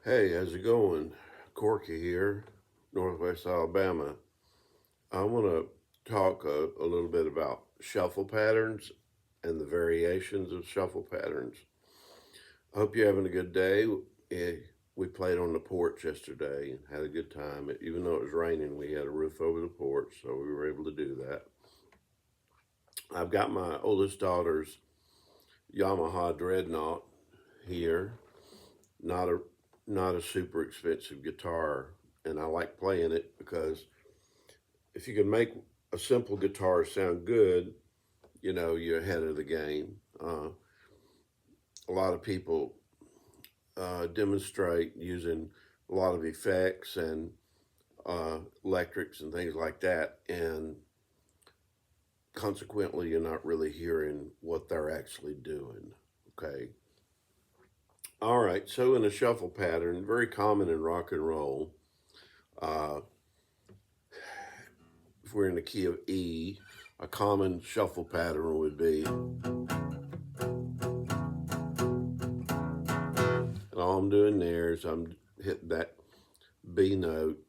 Hey, how's it going? Corky here, Northwest Alabama. I want to talk a little bit about shuffle patterns and the variations of shuffle patterns. I hope you're having a good day. Eh, We played on the porch yesterday and had a good time. Even though it was raining, we had a roof over the porch, so we were able to do that. I've got my oldest daughter's Yamaha Dreadnought here. Not a not a super expensive guitar, and I like playing it because if you can make a simple guitar sound good, you're ahead of the game. A lot of people demonstrate using a lot of effects and electrics and things like that, and consequently, you're not really hearing what they're actually doing. Okay. All right. So, in a shuffle pattern, very common in rock and roll, uh, if we're in the key of E, a common shuffle pattern would be, and all I'm doing there is I'm hitting that B note.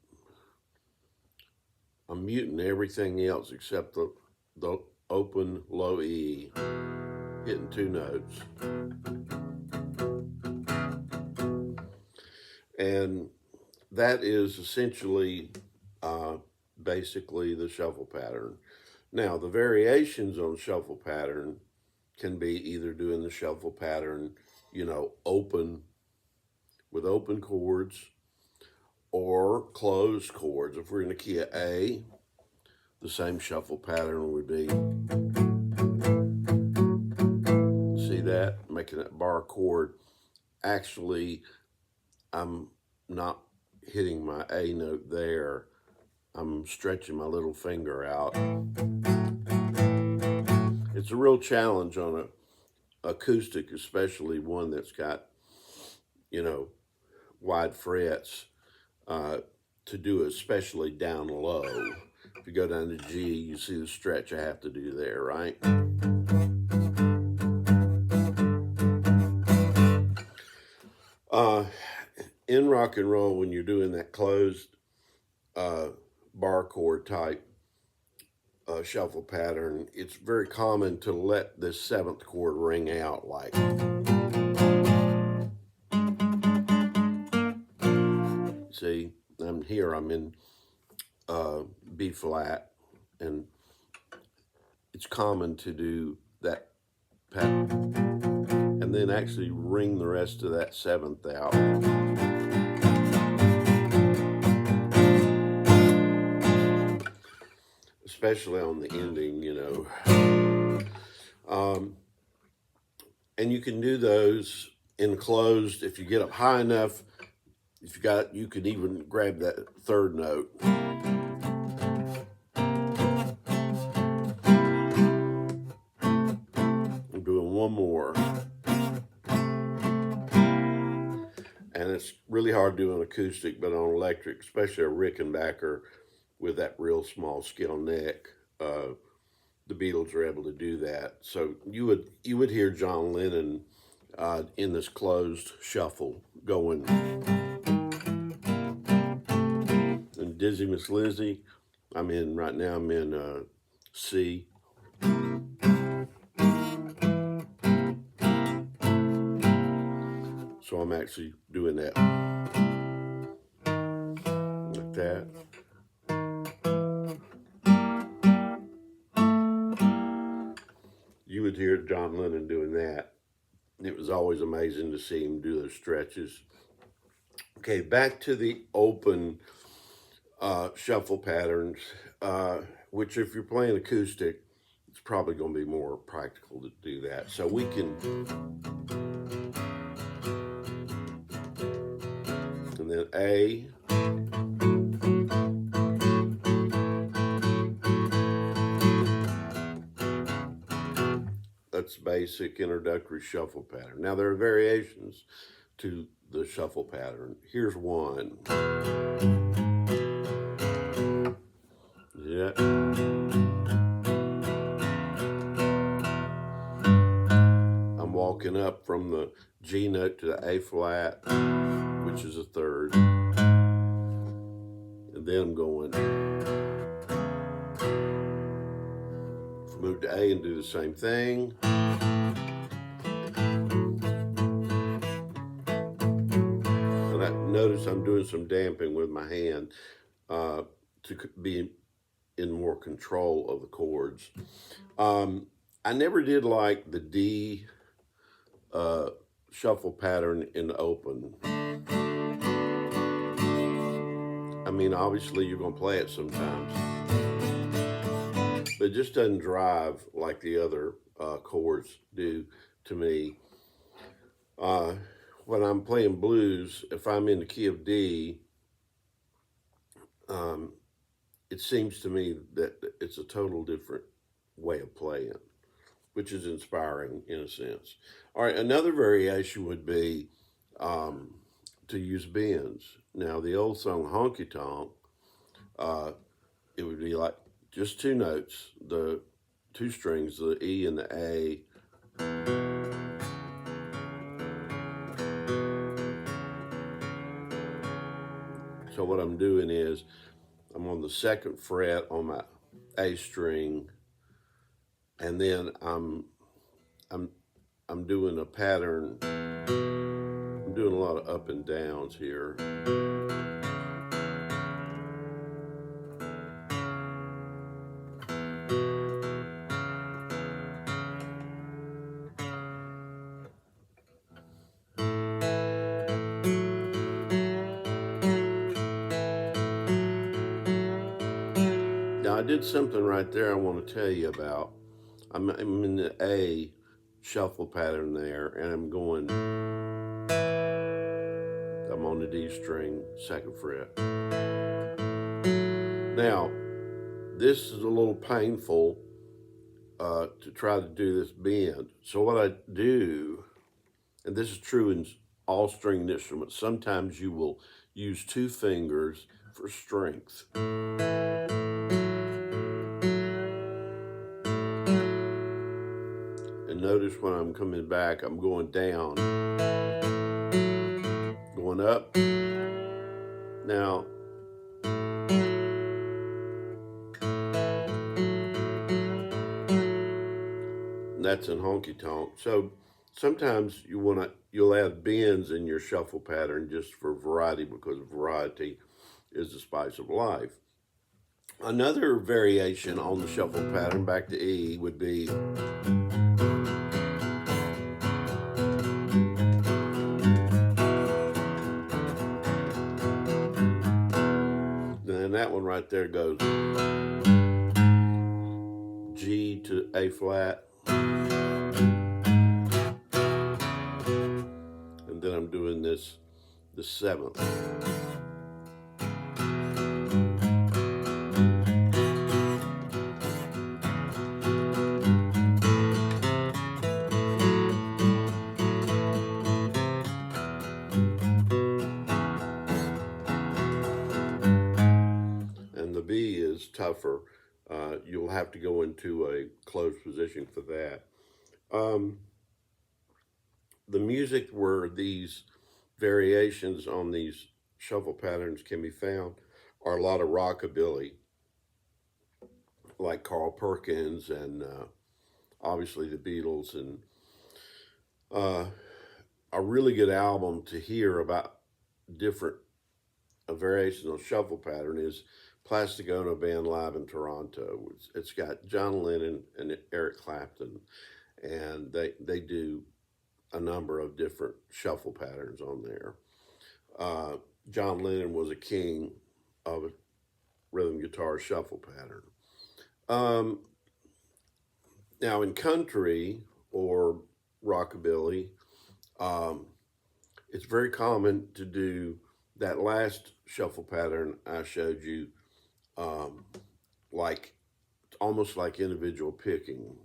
I'm muting everything else except the open low E, hitting two notes. And that is essentially basically the shuffle pattern. Now, the variations on shuffle pattern can be either doing the shuffle pattern, open with open chords or closed chords. If we're in the key of A, the same shuffle pattern would be, see that? Making that bar chord. Actually, I'm not hitting my A note there. I'm stretching my little finger out. It's a real challenge on a acoustic, especially one that's got, wide frets, to do especially down low. If you go down to G, you see the stretch I have to do there, right? In rock and roll, when you're doing that closed bar chord type shuffle pattern, it's very common to let this seventh chord ring out like. See, I'm in B flat, and it's common to do that pattern and then actually ring the rest of that seventh out. Especially on the ending, and you can do those in closed if you get up high enough. You can even grab that third note. I'm doing one more. And it's really hard doing acoustic, but on electric, especially a Rickenbacker with that real small scale neck, the Beatles are able to do that. So you would hear John Lennon in this closed shuffle going. And Dizzy Miss Lizzy, I'm in C. So I'm actually doing that like that. You would hear John Lennon doing that. It was always amazing to see him do those stretches. Okay, back to the open shuffle patterns, which if you're playing acoustic, it's probably going to be more practical to do that. So we can, and then A, that's basic introductory shuffle pattern. Now there are variations to the shuffle pattern. Here's one. Yeah. I'm walking up from the G note to the A flat. which is a third. And then I'm going move to A and do the same thing. And notice I'm doing some damping with my hand to be in more control of the chords. I never did like the D shuffle pattern in open. I mean, obviously you're going to play it sometimes, but it just doesn't drive like the other chords do to me. When I'm playing blues, if I'm in the key of D, it seems to me that it's a total different way of playing, which is inspiring in a sense. All right, another variation would be to use bends. Now, the old song Honky Tonk, it would be like just two notes, the two strings, the E and the A. So what I'm doing is I'm on the second fret on my A string, and then I'm doing a pattern. I'm doing a lot of up and downs here. Now I did something right there I want to tell you about. I'm in the A shuffle pattern there, and I'm on the D string, second fret. Now, this is a little painful to try to do this bend. So what I do, and this is true in all stringed instruments, sometimes you will use two fingers for strength. And notice when I'm coming back, I'm going down, going up. Now, that's in Honky Tonk. So sometimes you'll add bends in your shuffle pattern just for variety, because variety is the spice of life. Another variation on the shuffle pattern, back to E, would be then that one right there goes G to A flat, and then I'm doing the seventh. And the B is tougher. You'll have to go into a closed position for that. The music where these variations on these shuffle patterns can be found are a lot of rockabilly, like Carl Perkins and obviously the Beatles. And a really good album to hear about different variations on shuffle pattern is Plastic Ono Band Live in Toronto. It's got John Lennon and Eric Clapton, and they do a number of different shuffle patterns on there. John Lennon was a king of a rhythm guitar shuffle pattern. Now in country or rockabilly, it's very common to do that last shuffle pattern I showed you, like almost like individual picking.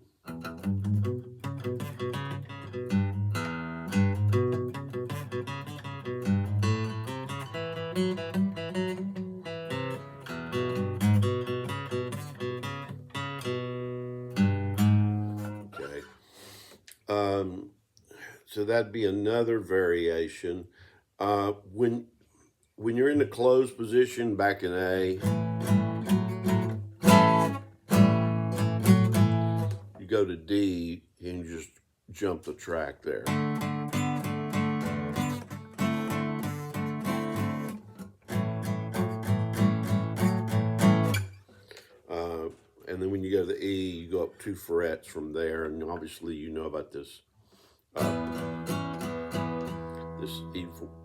Okay. So that'd be another variation. When you're in the closed position back in A, you go to D and you just jump the track there. And then when you go to the E, you go up 2 frets from there, and obviously you know about this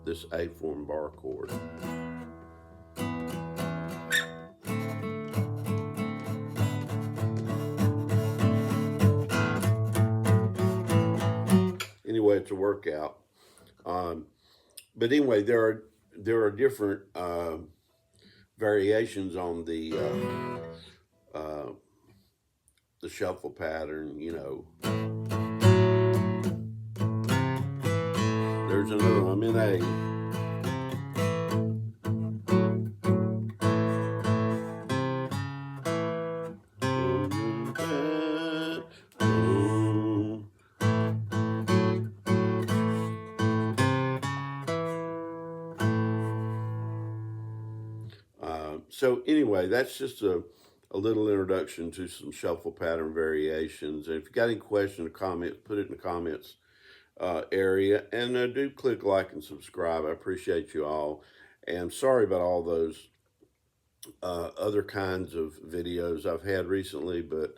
this A form bar chord. Anyway, it's a workout. But anyway, there are different variations on the shuffle pattern. You know, there's another one. I'm in A. So anyway, that's just a little introduction to some shuffle pattern variations. And if you got any questions or comments, put it in the comments area. And do click like and subscribe. I appreciate you all. And sorry about all those other kinds of videos I've had recently, but,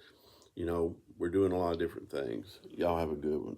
you know, we're doing a lot of different things. Y'all have a good one.